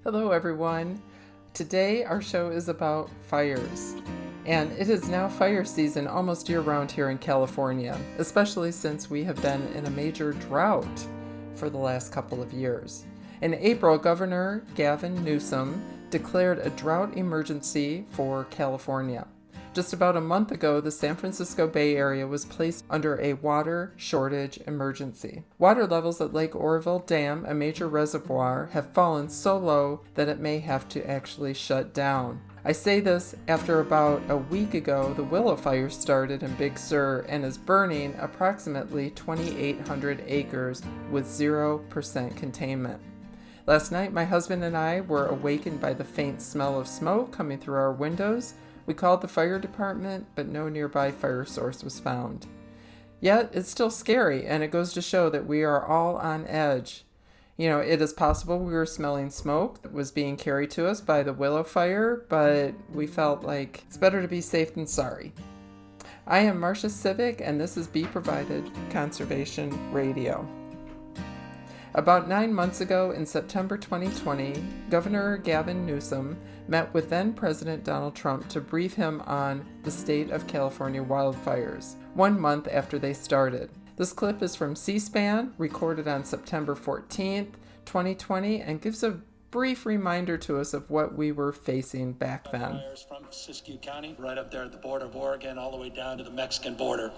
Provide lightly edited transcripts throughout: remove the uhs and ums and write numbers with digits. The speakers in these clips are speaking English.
Hello, everyone. Today, our show is about fires. And it is now fire season almost year-round here in California, especially since we have been in a major drought for the last couple of years. In April, Governor Gavin Newsom declared a drought emergency for California. Just about a month ago, the San Francisco Bay Area was placed under a water shortage emergency. Water levels at Lake Oroville Dam, a major reservoir, have fallen so low that it may have to actually shut down. I say this after about a week ago, the Wildfires started in Big Sur and is burning approximately 2,800 acres with 0% containment. Last night, my husband and I were awakened by the faint smell of smoke coming through our windows. We called the fire department, but no nearby fire source was found. Yet, it's still scary, and it goes to show that we are all on edge. You know, it is possible we were smelling smoke that was being carried to us by the willow fire, but we felt like it's better to be safe than sorry. I am Marcia Sivek, and this is BeProvided Conservation Radio. About 9 months ago, in September 2020, Governor Gavin Newsom met with then-President Donald Trump to brief him on the state of California wildfires, 1 month after they started. This clip is from C-SPAN, recorded on September 14th, 2020, and gives a brief reminder to us of what we were facing back then. Fires from CZU County, right up there at the border of Oregon, all the way down to the Mexican border.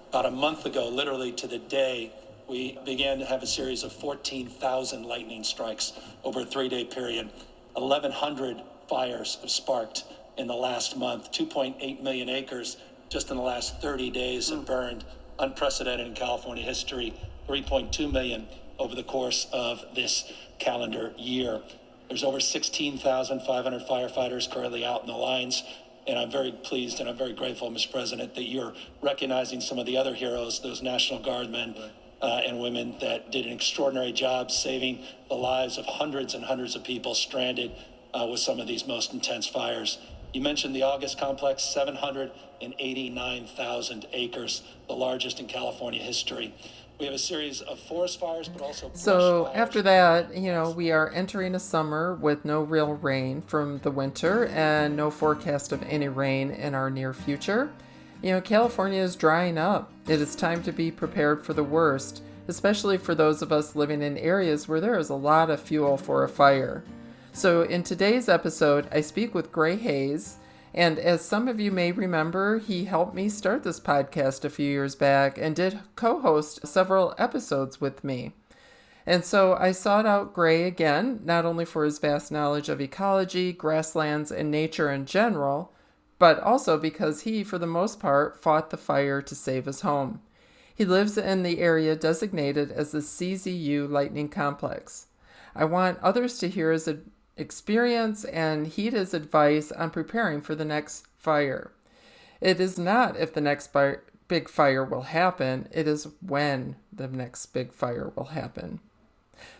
About a month ago, literally to the day, we began to have a series of 14,000 lightning strikes over a 3-day period. 1,100 fires have sparked in the last month. 2.8 million acres just in the last 30 days have burned. Unprecedented in California history. 3.2 million over the course of this calendar year. There's over 16,500 firefighters currently out in the lines. And I'm very pleased and I'm very grateful, Mr. President, that you're recognizing some of the other heroes, those National Guardmen, and women that did an extraordinary job saving the lives of hundreds and hundreds of people stranded with some of these most intense fires. You mentioned the August complex, 789,000 acres, the largest in California history. We have a series of forest fires, but also So after that, we are entering a summer with no real rain from the winter and no forecast of any rain in our near future. California is drying up. It is time to be prepared for the worst, especially for those of us living in areas where there is a lot of fuel for a fire. So in today's episode, I speak with Gray Hayes, and as some of you may remember, he helped me start this podcast a few years back and did co-host several episodes with me. And so I sought out Gray again, not only for his vast knowledge of ecology, grasslands, and nature in general, but also because he, for the most part, fought the fire to save his home. He lives in the area designated as the CZU Lightening Complex. I want others to hear his experience and heed his advice on preparing for the next fire. It is not if the next big fire will happen, it is when the next big fire will happen.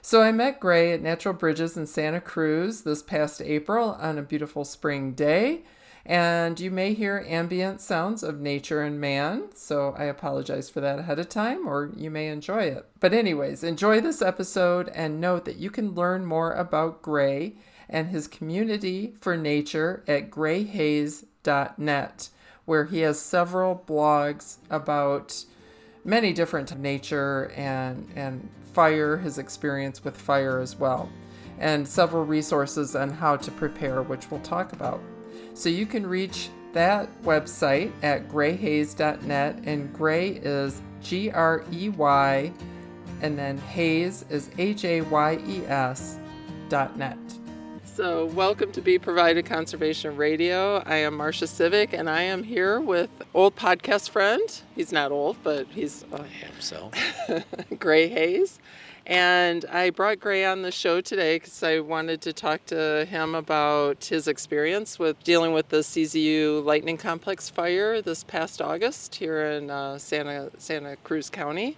So I met Gray at Natural Bridges in Santa Cruz this past April on a beautiful spring day. And you may hear ambient sounds of nature and man, so I apologize for that ahead of time, or you may enjoy it. But anyways, enjoy this episode and note that you can learn more about Gray and his community for nature at grayhays.net, where he has several blogs about many different nature and fire, his experience with fire as well, and several resources on how to prepare, which we'll talk about. So you can reach that website at grayhays.net, and Gray is Grey, and then Hayes is HAYES.net. So welcome to BeProvided Conservation Radio. I am Marcia Sivek, and I am here with old podcast friend. He's not old, but he's I am so. Gray Hayes. And I brought Gray on the show today because I wanted to talk to him about his experience with dealing with the CZU Lightening Complex fire this past August here in Santa Cruz County.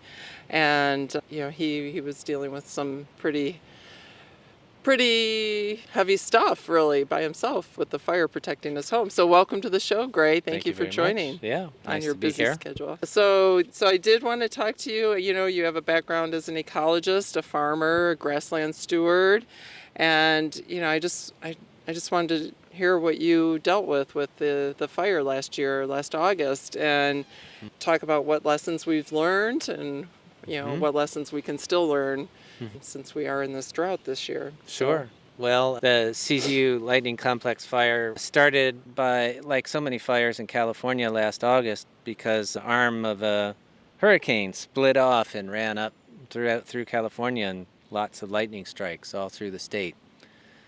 And, he was dealing with some pretty heavy stuff, really, by himself with the fire protecting his home. So welcome to the show, Gray. Thank you for joining. Much. Yeah, on nice your to be busy here. schedule. So I did want to talk to you. You have a background as an ecologist, a farmer, a grassland steward, And, I just wanted to hear what you dealt with the fire last August, and talk about what lessons we've learned and, what lessons we can still learn since we are in this drought this year. Sure. Well, the CZU Lightening Complex fire started by, like so many fires in California last August, because the arm of a hurricane split off and ran up through California, and lots of lightning strikes all through the state.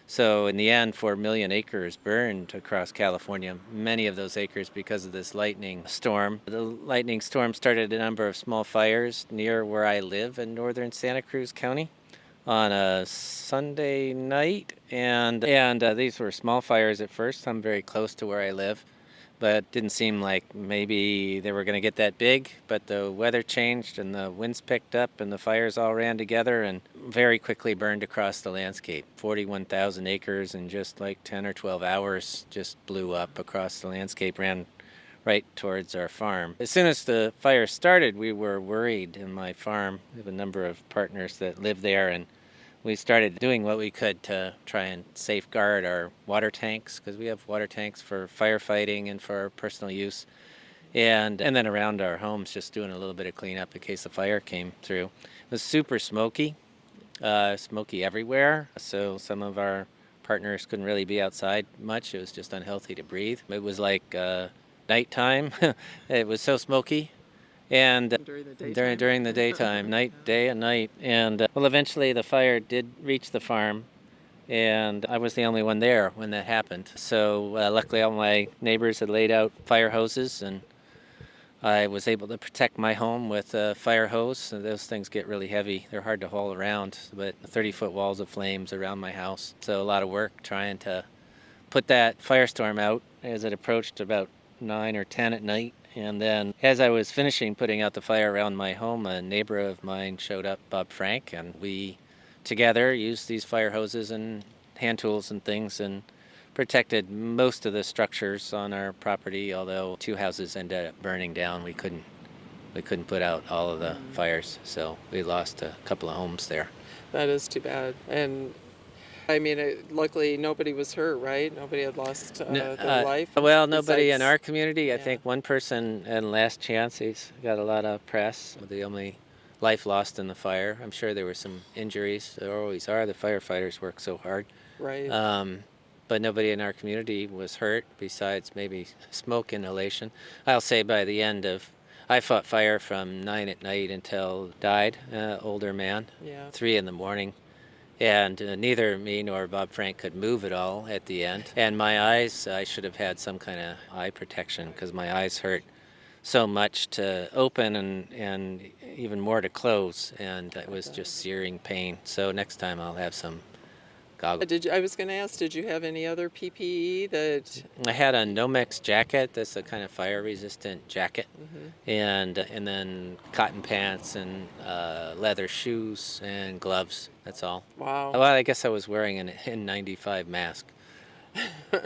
So in the end, 4 million acres burned across California, many of those acres because of this lightning storm. The lightning storm started a number of small fires near where I live in northern Santa Cruz County on a Sunday night, and these were small fires at first. I'm very close to where I live, but it didn't seem like maybe they were going to get that big. But the weather changed and the winds picked up and the fires all ran together and very quickly burned across the landscape. 41,000 acres in just like 10 or 12 hours just blew up across the landscape, ran right towards our farm. As soon as the fire started, we were worried in my farm. We have a number of partners that live there, and we started doing what we could to try and safeguard our water tanks, because we have water tanks for firefighting and for personal use. And then around our homes, just doing a little bit of cleanup in case the fire came through. It was super smoky everywhere, so some of our partners couldn't really be outside much. It was just unhealthy to breathe. It was like nighttime. It was so smoky. And during the daytime, day and night. And eventually the fire did reach the farm, and I was the only one there when that happened. So luckily all my neighbors had laid out fire hoses, and I was able to protect my home with a fire hose. And those things get really heavy. They're hard to haul around, but 30-foot walls of flames around my house. So a lot of work trying to put that firestorm out as it approached about 9 or 10 at night. And then as I was finishing putting out the fire around my home, a neighbor of mine showed up, Bob Frank, and we together used these fire hoses and hand tools and things and protected most of the structures on our property, although 2 houses ended up burning down. We couldn't put out all of the fires, so we lost a couple of homes there. That is too bad. And luckily nobody was hurt, right? Nobody had lost their life. Well, nobody in our community. I think one person in Last Chance, he's got a lot of press. The only life lost in the fire. I'm sure there were some injuries. There always are. The firefighters work so hard. Right. But nobody in our community was hurt besides maybe smoke inhalation. I'll say by the end of, I fought fire from 9 at night until died, older man, 3 in the morning. And neither me nor Bob Frank could move at all at the end. And my eyes, I should have had some kind of eye protection, because my eyes hurt so much to open and even more to close. And it was just searing pain. So next time I'll have some goggles. I was going to ask, did you have any other PPE that... I had a Nomex jacket. That's a kind of fire-resistant jacket. And then cotton pants and leather shoes and gloves. That's all. Wow. Well, I guess I was wearing an N95 mask,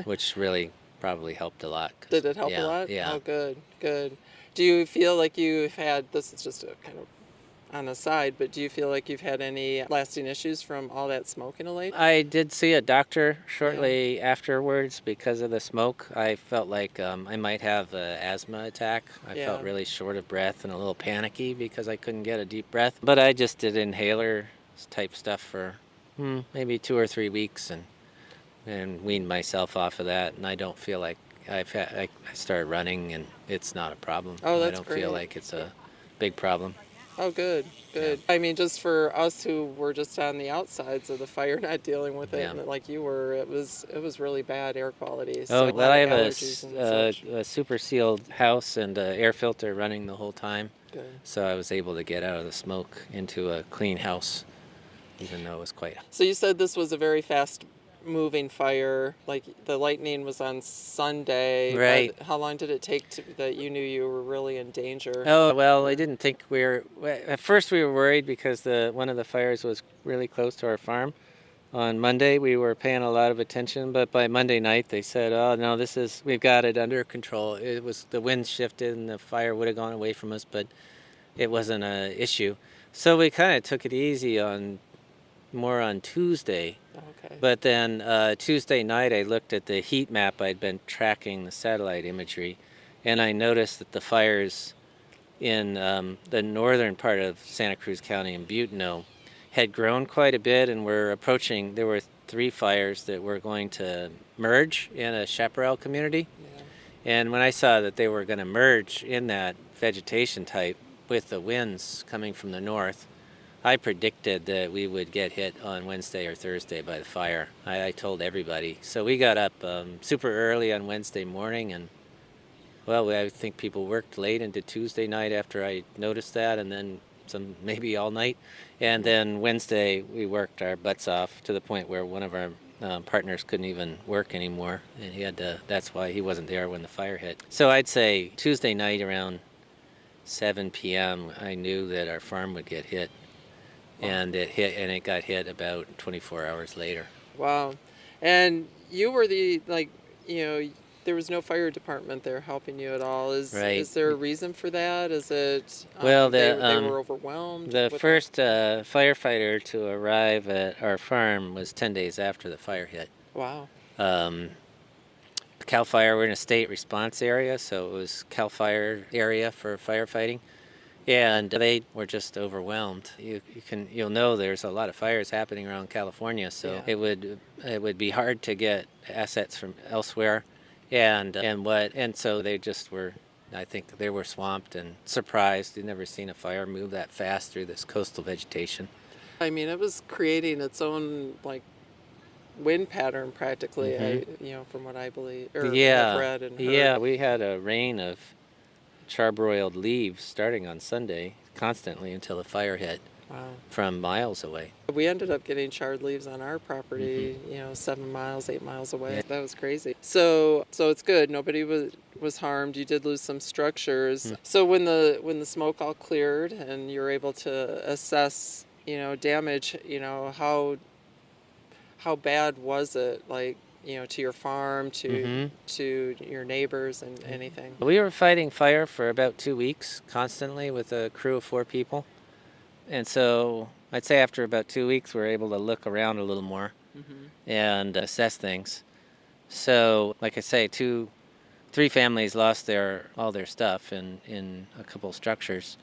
which really probably helped a lot. Did it help a lot? Yeah. Oh, good. Do you feel like you've had, this is just a kind of on the side, but do you feel like you've had any lasting issues from all that smoke inhalation? I did see a doctor shortly afterwards because of the smoke. I felt like I might have an asthma attack. I felt really short of breath and a little panicky because I couldn't get a deep breath. But I just did inhaler type stuff for maybe 2 or 3 weeks and weaned myself off of that. And I don't feel like I started running and it's not a problem. Oh, that's I don't great. feel like it's a big problem. Oh, good. Yeah. Just for us who were just on the outsides of the fire, not dealing with it, like you were, it was really bad air quality. So I have a super sealed house and an air filter running the whole time. Good. So I was able to get out of the smoke into a clean house, even though it was quite... So you said this was a very fast moving fire, like the lightning was on Sunday. Right. How long did it take that you knew you were really in danger? Oh, well, I didn't think at first we were worried because one of the fires was really close to our farm. On Monday we were paying a lot of attention, but by Monday night they said, oh no, we've got it under control. It was, the wind shifted and the fire would have gone away from us, but it wasn't an issue. So we kind of took it easy on more on Tuesday. Okay. But then Tuesday night, I looked at the heat map. I'd been tracking the satellite imagery, and I noticed that the fires in the northern part of Santa Cruz County in Butano had grown quite a bit and were approaching. There were 3 fires that were going to merge in a chaparral community. Yeah. And when I saw that they were going to merge in that vegetation type with the winds coming from the north, I predicted that we would get hit on Wednesday or Thursday by the fire. I told everybody. So we got up super early on Wednesday morning, and well, I think people worked late into Tuesday night after I noticed that, and then some maybe all night. And then Wednesday we worked our butts off to the point where one of our partners couldn't even work anymore, and he had to. That's why he wasn't there when the fire hit. So I'd say Tuesday night around 7 p.m. I knew that our farm would get hit. And it got hit about 24 hours later. Wow. And you were there was no fire department there helping you at all. Right. Is there a reason for that? Is it well, they were overwhelmed? The first firefighter to arrive at our farm was 10 days after the fire hit. Wow. CAL FIRE, we're in a state response area, so it was CAL FIRE area for firefighting. And they were just overwhelmed. You'll know there's a lot of fires happening around California, so yeah. it would be hard to get assets from elsewhere, and so they just were. I think they were swamped and surprised. They'd never seen a fire move that fast through this coastal vegetation. I mean, it was creating its own wind pattern practically. Mm-hmm. From what I believe or yeah, have read and heard. Yeah, we had a rain of charbroiled leaves starting on Sunday constantly until the fire hit. Wow. From miles away. We ended up getting charred leaves on our property, 7 miles, 8 miles away. Yeah. That was crazy. So it's good. Nobody was harmed. You did lose some structures. So when the smoke all cleared and you were able to assess, damage, how bad was it? To your farm, to your neighbors and anything. We were fighting fire for about 2 weeks constantly with a crew of 4 people. And so I'd say after about 2 weeks, we were able to look around a little more and assess things. So, like I say, 3 families lost all their stuff in a couple structures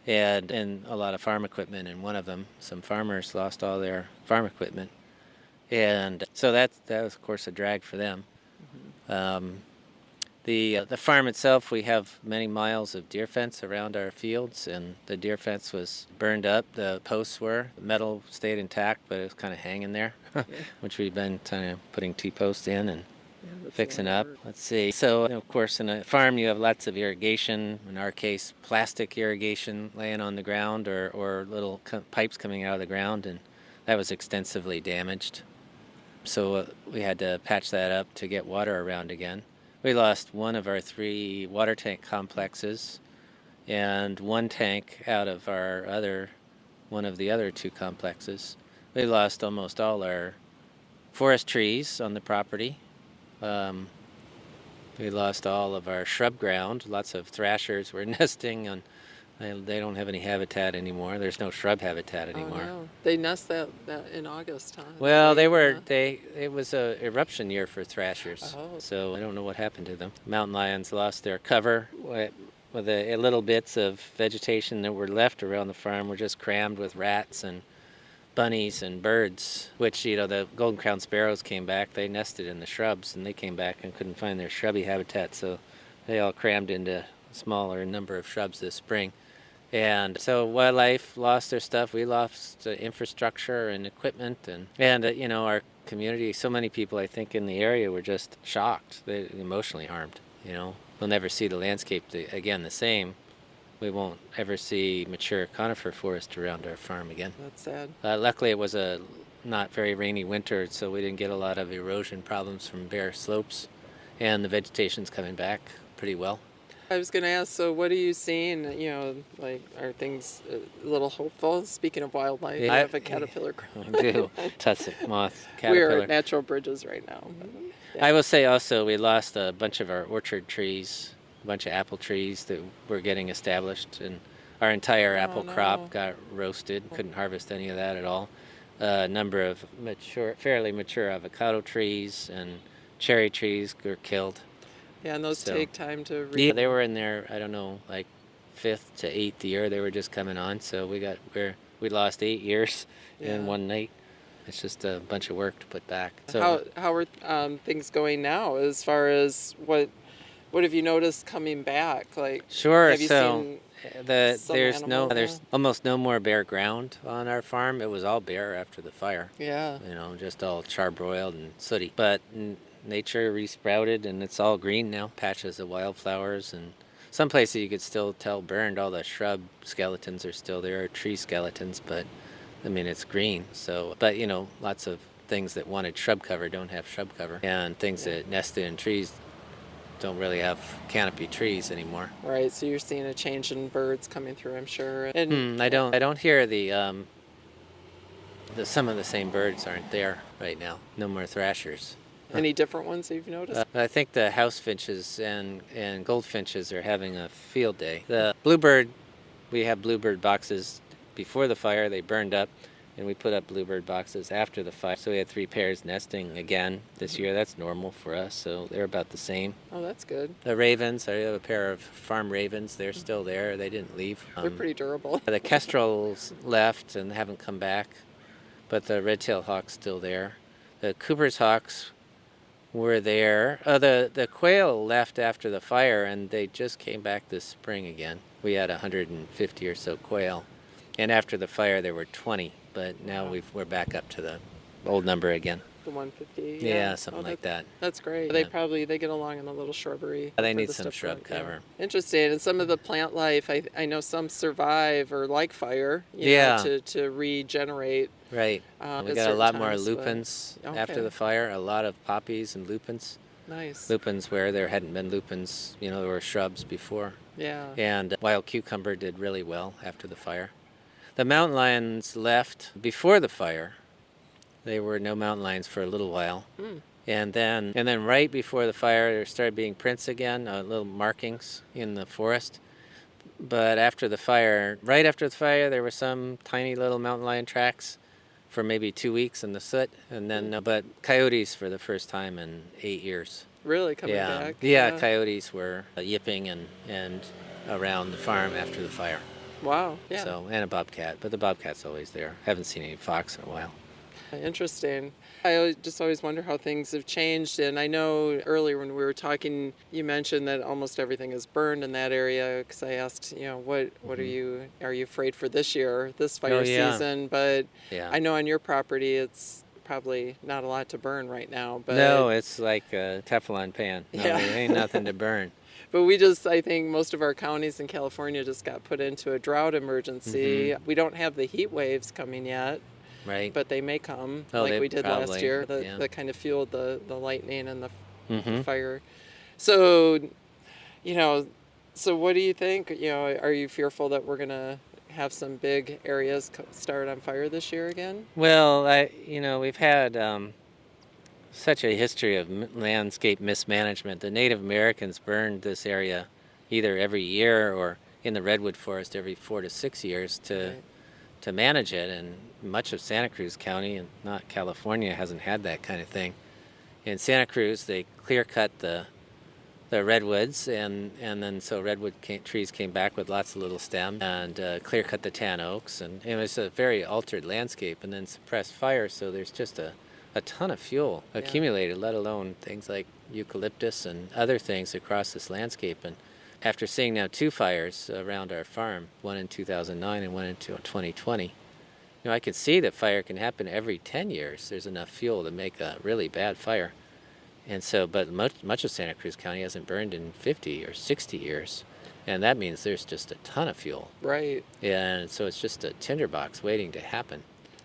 and a lot of farm equipment in one of them. Some farmers lost all their farm equipment. And so that was, of course, a drag for them. The farm itself, we have many miles of deer fence around our fields, and the deer fence was burned up. The posts were. The metal stayed intact, but it was kind of hanging there, which we've been kind of putting T-posts in and fixing up. Let's see. So, of course, in a farm, you have lots of irrigation. In our case, plastic irrigation laying on the ground or little pipes coming out of the ground, and that was extensively damaged. So we had to patch that up to get water around again. We lost one of our 3 water tank complexes and 1 tank out of one of the other 2 complexes. We lost almost all our forest trees on the property. We lost all of our shrub ground. Lots of thrashers were nesting on. They don't have any habitat anymore. There's no shrub habitat anymore. Oh, no. They nest that in August, huh? Well, it was a eruption year for thrashers. Oh. So I don't know what happened to them. Mountain lions lost their cover. With the little bits of vegetation that were left around the farm were just crammed with rats and bunnies and birds, which, the golden crowned sparrows came back. They nested in the shrubs, and they came back and couldn't find their shrubby habitat, so they all crammed into a smaller number of shrubs this spring. And so wildlife lost their stuff. We lost infrastructure and equipment, and our community. So many people, I think, in the area were just shocked. They emotionally harmed. We'll never see the landscape again the same. We won't ever see mature conifer forest around our farm again. That's sad. Luckily, it was a not very rainy winter, so we didn't get a lot of erosion problems from bare slopes, and the vegetation's coming back pretty well. I was going to ask, so what are you seeing? Are things a little hopeful? Speaking of wildlife, I have a caterpillar. I do. Tussock moth caterpillar. We're at Natural Bridges right now. Yeah. I will say also we lost a bunch of our orchard trees, a bunch of apple trees that were getting established, and our entire apple crop got roasted. Couldn't harvest any of that at all. a number of fairly mature avocado trees and cherry trees were killed. Yeah, and those So- take time to Yeah, they were in their, I don't know, like 5th to 8th year. They were just coming on, so we lost 8 years Yeah. in one night. It's just a bunch of work to put back. So How are things going now as far as what have you noticed coming back? Like, sure. have you So seen there's animal, there's almost no more bare ground on our farm. It was all bare after the fire. Yeah. Just all charbroiled and sooty. But nature resprouted and it's all green now. Patches of wildflowers, and some places you could still tell burned. All the shrub skeletons are still there, tree skeletons, but I mean it's green. So, but lots of things that wanted shrub cover don't have shrub cover, and things that nested in trees don't really have canopy trees anymore. Right. So you're seeing a change in birds coming through, I'm sure. And I don't hear the some of the same birds aren't there right now. No more thrashers. any different ones that you've noticed? I think the house finches and goldfinches are having a field day. The bluebird, we have bluebird boxes before the fire. They burned up, and we put up bluebird boxes after the fire. So we had 3 pairs nesting again this year. That's normal for us, so they're about the same. Oh, that's good. The ravens, I have a pair of farm ravens. They're still there. They didn't leave. They're pretty durable. The kestrels left and haven't come back, but the red-tailed hawk's still there. The Cooper's hawks were there. The quail left after the fire, and they just came back this spring again. We had 150 or so quail, and after the fire there were 20, but now we're back up to the old number again. The 150. Yeah, something like that. That's great. Yeah. They get along in a little shrubbery. They for need the some stuff shrub that- yeah. cover. Interesting. And some of the plant life, I know some survive or like fire. Yeah. To regenerate. Right. We at got a certain lot more times, but- lupins after Okay. the fire. A lot of poppies and lupins. Nice. Lupins where there hadn't been lupins, there were shrubs before. Yeah. And wild cucumber did really well after the fire. The mountain lions left before the fire. There were no mountain lions for a little while. And then right before the fire, there started being prints again, little markings in the forest. But right after the fire, there were some tiny little mountain lion tracks for maybe 2 weeks in the soot. And then, but coyotes for the first time in 8 years. Really coming Yeah. back. Yeah, coyotes were yipping and around the farm after the fire. Wow. Yeah. So, and a bobcat, but the bobcat's always there. Haven't seen any fox in a while. Interesting. I just always wonder how things have changed. And I know earlier when we were talking, you mentioned that almost everything is burned in that area. Because I asked, what are you afraid for this year, this fire season? But Yeah. I know on your property, it's probably not a lot to burn right now. But No, it's like a Teflon pan. No, Yeah. there ain't nothing to burn. But I think most of our counties in California just got put into a drought emergency. We don't have the heat waves coming yet. Right. But they may come, Oh, like they we did last probably, year, yeah. that kind of fueled the lightning and the Mhm. fire. So, so what do you think? Are you fearful that we're going to have some big areas start on fire this year again? Well, we've had such a history of landscape mismanagement. The Native Americans burned this area either every year or in the redwood forest every 4 to 6 years to manage it, and much of Santa Cruz County, and not California, hasn't had that kind of thing. In Santa Cruz, they clear-cut the redwoods, and then so redwood trees came back with lots of little stems, and clear-cut the tan oaks, and it was a very altered landscape, and then suppressed fire, so there's just a ton of fuel accumulated, let alone things like eucalyptus and other things across this landscape. And after seeing now 2 fires around our farm, one in 2009 and one in 2020, I can see that fire can happen every 10 years. There's enough fuel to make a really bad fire. And so, but much of Santa Cruz County hasn't burned in 50 or 60 years. And that means there's just a ton of fuel. Right. And so it's just a tinderbox waiting to happen.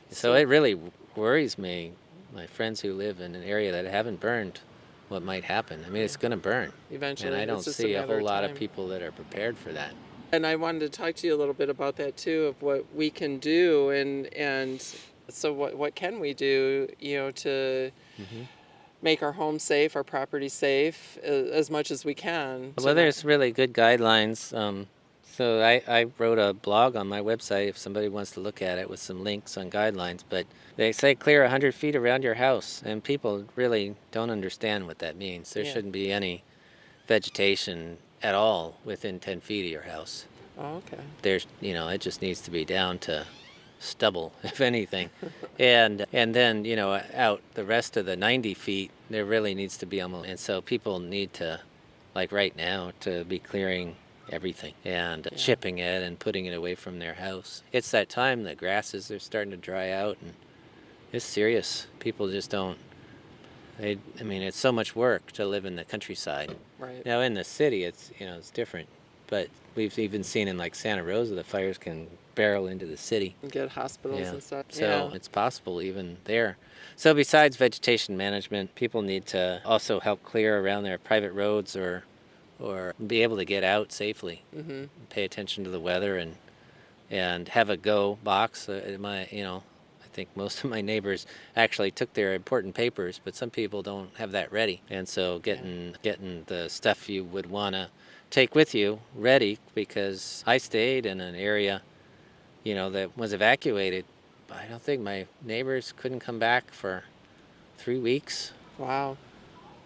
So it really worries me, my friends who live in an area that haven't burned, what might happen. I mean, it's going to burn. Eventually. And I don't it's just see a matter whole lot time. of people that are prepared for that. And I wanted to talk to you a little bit about that too, of what we can do, and so what can we do, to make our home safe, our property safe, as much as we can. Well, there's really good guidelines. So I wrote a blog on my website if somebody wants to look at it with some links on guidelines, but they say clear 100 feet around your house, and people really don't understand what that means. There shouldn't be any vegetation at all within 10 feet of your house. Oh, okay. There's, it just needs to be down to stubble, if anything. and then, out the rest of the 90 feet, there really needs to be almost, and so people need to, like right now, to be clearing everything and chipping it and putting it away from their house. It's that time that grasses are starting to dry out, and it's serious. People just don't, it's so much work to live in the countryside. Right. Now in the city, it's different, but we've even seen in like Santa Rosa, the fires can barrel into the city. And get hospitals and stuff. So it's possible even there. So besides vegetation management, people need to also help clear around their private roads or be able to get out safely. Mm-hmm. Pay attention to the weather and have a go box. I think most of my neighbors actually took their important papers, but some people don't have that ready. And so getting the stuff you would want to take with you ready, because I stayed in an area, that was evacuated. I don't think my neighbors couldn't come back for 3 weeks. Wow.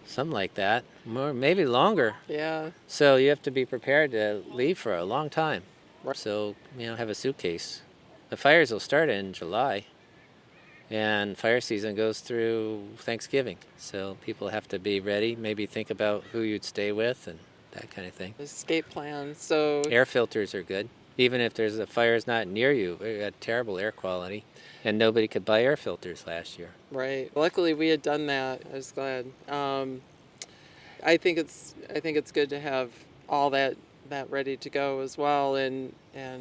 Something like that, more maybe longer. Yeah. So you have to be prepared to leave for a long time. Right. So, have a suitcase. The fires will start in July, and fire season goes through Thanksgiving. So people have to be ready, maybe think about who you'd stay with and that kind of thing. Escape plan. So air filters are good. Even if there's a fire's not near you, we had terrible air quality, and nobody could buy air filters last year. Right. Luckily, we had done that. I was glad. I think it's good to have all that ready to go as well, and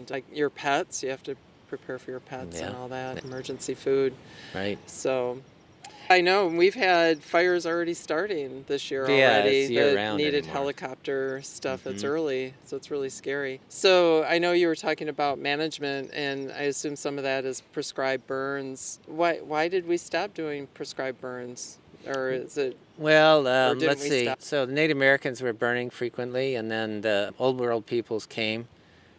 like your pets, you have to prepare for your pets and all that, emergency food. Right. So I know we've had fires already starting this year already. It's year-round needed anymore. Helicopter stuff. It's early, so it's really scary. So I know you were talking about management, and I assume some of that is prescribed burns. Why did we stop doing prescribed burns? Or is it... Well, let's see. So the Native Americans were burning frequently, and then the Old World peoples came,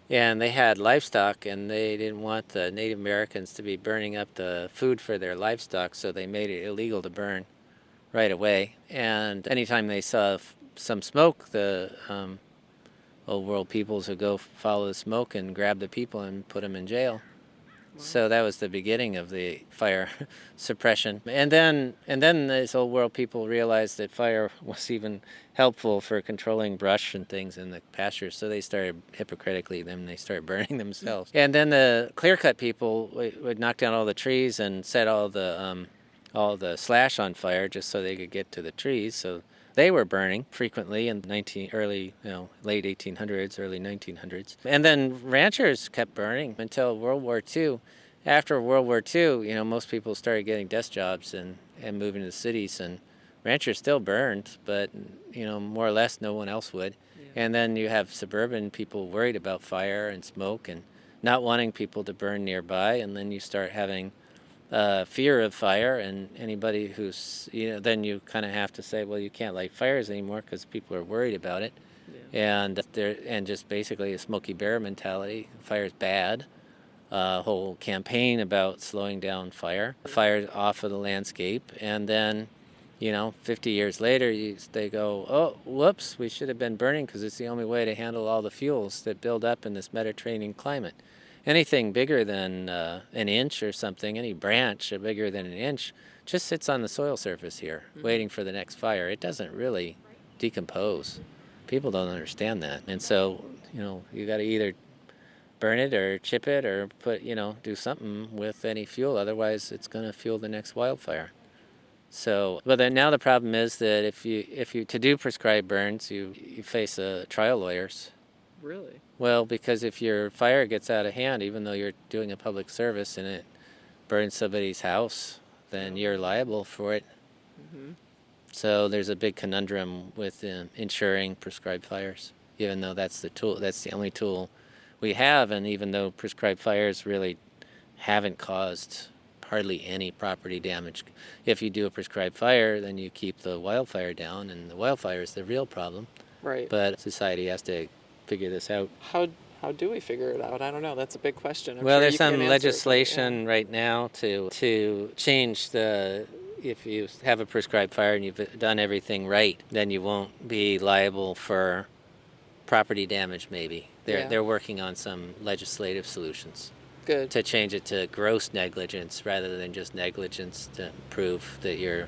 and they had livestock, and they didn't want the Native Americans to be burning up the food for their livestock, so they made it illegal to burn right away. And anytime they saw some smoke, the Old World peoples would go follow the smoke and grab the people and put them in jail. So that was the beginning of the fire suppression. And then these Old World people realized that fire was even helpful for controlling brush and things in the pastures. So they started hypocritically, then they started burning themselves. And then the clear-cut people would knock down all the trees and set all the slash on fire just so they could get to the trees. So they were burning frequently in late 1800s, early 1900s. And then ranchers kept burning until World War II. After World War II, most people started getting desk jobs and moving to the cities, and ranchers still burned, but, more or less no one else would. Yeah. And then you have suburban people worried about fire and smoke and not wanting people to burn nearby, and then you start having fear of fire, and anybody who's, then you kind of have to say, well, you can't light fires anymore because people are worried about it. Yeah. And just basically a Smokey Bear mentality. Fire's bad. Whole campaign about slowing down fire. Fire's off of the landscape, and then 50 years later, they go, oh, whoops, we should have been burning because it's the only way to handle all the fuels that build up in this Mediterranean climate. Anything bigger than an inch or something, any branch bigger than an inch, just sits on the soil surface here, waiting for the next fire. It doesn't really decompose. People don't understand that. And so, you got to either burn it or chip it or put, do something with any fuel. Otherwise, it's going to fuel the next wildfire. So, but then now the problem is that if you to do prescribed burns, you face trial lawyers. Really? Well, because if your fire gets out of hand, even though you're doing a public service and it burns somebody's house, then you're liable for it. Mm-hmm. So there's a big conundrum with insuring prescribed fires, even though that's the only tool we have, and even though prescribed fires really haven't caused hardly any property damage. If you do a prescribed fire, then you keep the wildfire down, and the wildfire is the real problem. Right. But society has to figure this out. How how do we figure it out? I don't know. That's a big question. Well, there's some legislation right now to change if you have a prescribed fire and you've done everything right, then you won't be liable for property damage, maybe. They're working on some legislative solutions. Good. To change it to gross negligence rather than just negligence to prove that you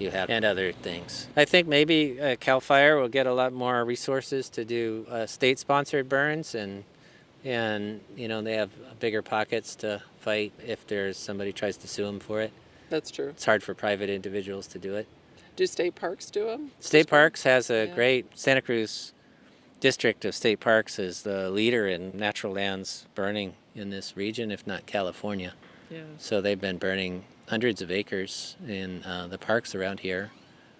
have, and other things. I think maybe CAL FIRE will get a lot more resources to do state-sponsored burns, and they have bigger pockets to fight if there's somebody tries to sue them for it. That's true. It's hard for private individuals to do it. Do state parks do them? State Parks has a great Santa Cruz district of state parks is the leader in natural lands burning in this region, if not California. Yeah. So they've been burning hundreds of acres in the parks around here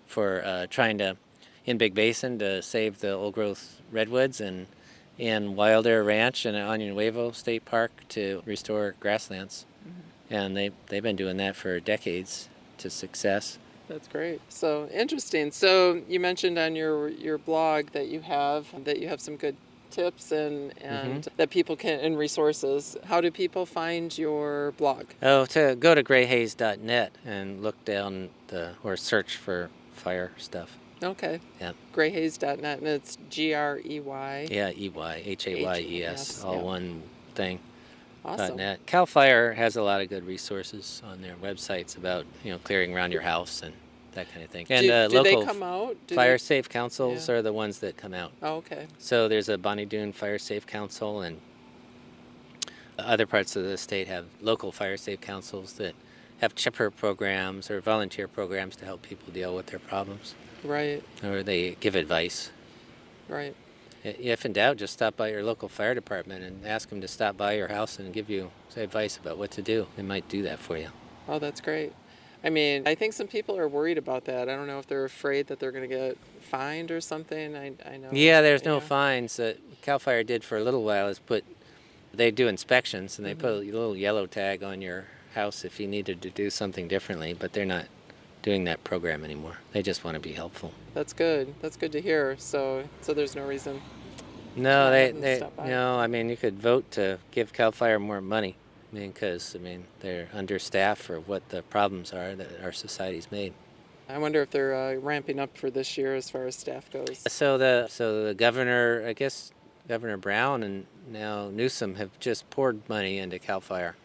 for trying to, in Big Basin, to save the old-growth redwoods, and in Wilder Ranch and Onion Nuevo State Park to restore grasslands. Mm-hmm. And they've been doing that for decades to success. That's great. So interesting. So you mentioned on your blog that you have some good tips and that people can, and resources. How do people find your blog? Oh, to go to grayhaze.net and look down or search for fire stuff. Okay. Yeah. Grayhaze.net, and it's Grey. Yeah, Hayes, all one thing. Awesome. .net. CAL FIRE has a lot of good resources on their websites about clearing around your house and that kind of thing. And do local they come out? fire safe councils are the ones that come out. Oh, okay. So there's a Bonnie Doon Fire Safe Council, and other parts of the state have local fire safe councils that have chipper programs or volunteer programs to help people deal with their problems. Right. Or they give advice. Right. If in doubt, just stop by your local fire department and ask them to stop by your house and give you advice about what to do. They might do that for you. Oh, that's great. I mean, I think some people are worried about that. I don't know if they're afraid that they're going to get fined or something. I know. Yeah, there's no fines. CAL FIRE did for a little while is they do inspections, and they put a little yellow tag on your house if you needed to do something differently, but they're not doing that program anymore. They just want to be helpful. That's good. That's good to hear. So there's no reason. No, I mean, you could vote to give CAL FIRE more money. Because they're understaffed for what the problems are that our society's made. I wonder if they're ramping up for this year as far as staff goes. So the governor, I guess Governor Brown and now Newsom have just poured money into CAL FIRE.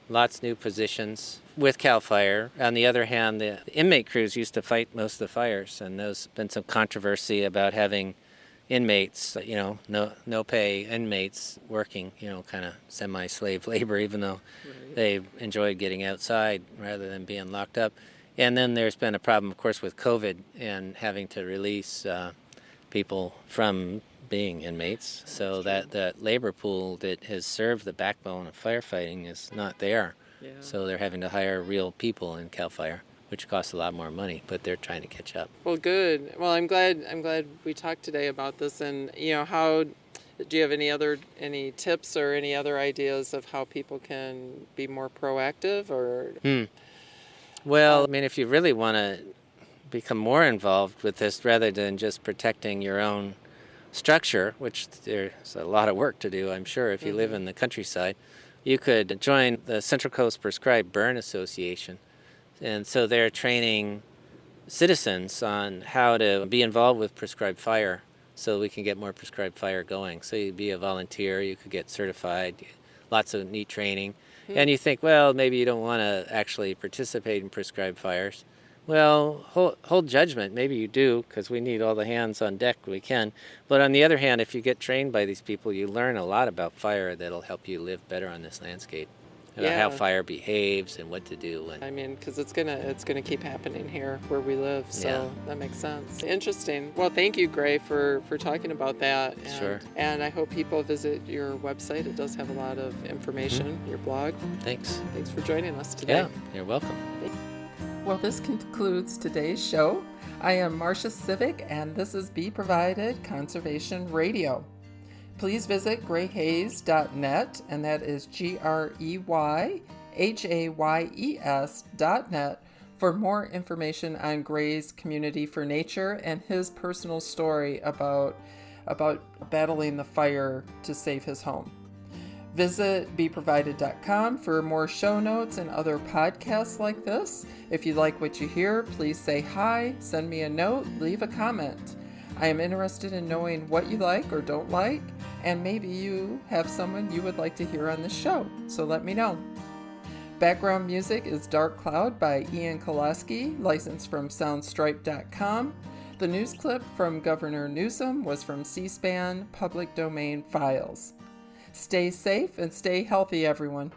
Lots of new positions with CAL FIRE. On the other hand, the inmate crews used to fight most of the fires, and there's been some controversy about having inmates, no pay inmates working, kind of semi-slave labor, even though they enjoyed getting outside rather than being locked up. And then there's been a problem, of course, with COVID and having to release people from being inmates. So that labor pool that has served the backbone of firefighting is not there. Yeah. So they're having to hire real people in CAL FIRE, which costs a lot more money, but they're trying to catch up. Well, good. Well, I'm glad we talked today about this. And how do you have any tips or any other ideas of how people can be more proactive or? Well, if you really want to become more involved with this rather than just protecting your own structure, which there's a lot of work to do, I'm sure, if you live in the countryside, you could join the Central Coast Prescribed Burn Association. And so they're training citizens on how to be involved with prescribed fire so we can get more prescribed fire going. So you'd be a volunteer, you could get certified, lots of neat training. Mm-hmm. And you think, well, maybe you don't want to actually participate in prescribed fires. Well, hold judgment. Maybe you do, because we need all the hands on deck we can. But on the other hand, if you get trained by these people, you learn a lot about fire that'll help you live better on this landscape. About how fire behaves and what to do. Because it's gonna keep happening here where we live, so that makes sense. Interesting. Well, thank you, Gray, for talking about that. Sure. And I hope people visit your website. It does have a lot of information, your blog. Thanks. Thanks for joining us today. Yeah, you're welcome. Well, this concludes today's show. I am Marcia Sivek, and this is BeProvided Conservation Radio. Please visit greyhays.net, and that is GREYHAYES.net, for more information on Gray's Community for Nature and his personal story about battling the fire to save his home. Visit BeProvided.com for more show notes and other podcasts like this. If you like what you hear, please say hi, send me a note, leave a comment. I am interested in knowing what you like or don't like, and maybe you have someone you would like to hear on the show, so let me know. Background music is Dark Cloud by Ian Kolaski, licensed from Soundstripe.com. The news clip from Governor Newsom was from C-SPAN Public Domain Files. Stay safe and stay healthy, everyone.